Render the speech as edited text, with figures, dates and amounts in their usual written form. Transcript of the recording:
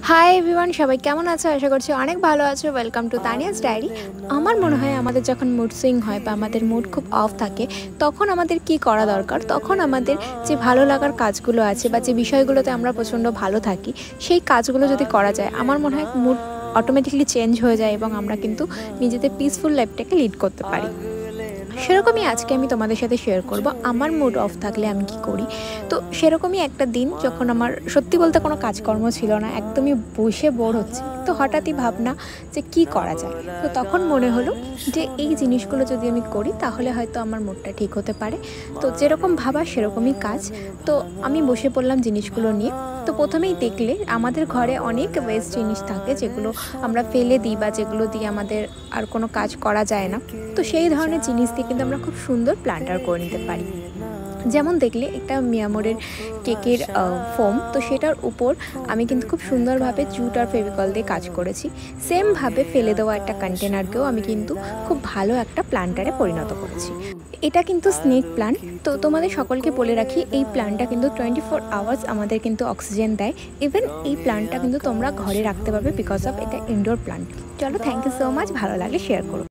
Hi everyone, সবাই কেমন আছো? আশা করছি অনেক ভালো আছো। Welcome to Tania's diary. আমার মনে হয় আমাদের যখন মুড সুইং হয় বা আমাদের মুড খুব অফ থাকে, তখন আমাদের কি করা দরকার, তখন আমাদের যে ভালো লাগার কাজগুলো আছে বা যে বিষয়গুলোতে আমরা প্রচণ্ড ভালো থাকি, সেই কাজগুলো যদি করা যায়, আমার মনে হয় মুড অটোমেটিকলি চেঞ্জ হয়ে যায় এবং আমরা কিন্তু নিজেদের পিসফুল লাইফটাকে লিড করতে পারি। সেরকমই আজকে আমি তোমাদের সাথে শেয়ার করব আমার মুড অফ থাকলে আমি কি করি। তো সেরকমই একটা দিন যখন আমার সত্যি বলতে কোনো কাজকর্ম ছিল না, একদমই বসে বোর হচ্ছে, তো হঠাৎই ভাবনা যে কি করা যায়। তো তখন মনে হলো যে এই জিনিসগুলো যদি আমি করি তাহলে হয়তো আমার মুডটা ঠিক হতে পারে। তো যেরকম ভাবা সেরকমই কাজ। তো আমি বসে পড়লাম জিনিসগুলো নিয়ে। তো প্রথমেই দেখলে আমাদের ঘরে অনেক ওয়েস্ট জিনিস থাকে যেগুলো আমরা ফেলে দিই বা যেগুলো দিয়ে আমাদের আর কোনো কাজ করা যায় না। তো সেই ধরনের জিনিস দিয়ে কিন্তু আমরা খুব সুন্দর প্ল্যান্টার করে নিতে পারি। যেমন দেখলে একটা মিয়ামোরের কেকের ফোম, তো সেটার উপর আমি কিন্তু খুব সুন্দরভাবে জুট আর ফেভিকল দিয়ে কাজ করেছি। সেমভাবে ফেলে দেওয়া একটা কন্টেনারকেও আমি কিন্তু খুব ভালো একটা প্ল্যান্টারে পরিণত করেছি। এটা কিন্তু স্নেক প্ল্যান্ট। তো তোমাদের সকলকে বলে রাখি, এই প্ল্যান্টটা কিন্তু 24 আওয়ার্স আমাদের কিন্তু অক্সিজেন দেয়। ইভেন এই প্ল্যান্টটা কিন্তু তোমরা ঘরে রাখতে পারবে বিকজ অফ এটা ইনডোর প্ল্যান্ট। চলো, থ্যাংক ইউ সো মাচ। ভালো লাগলে শেয়ার করো।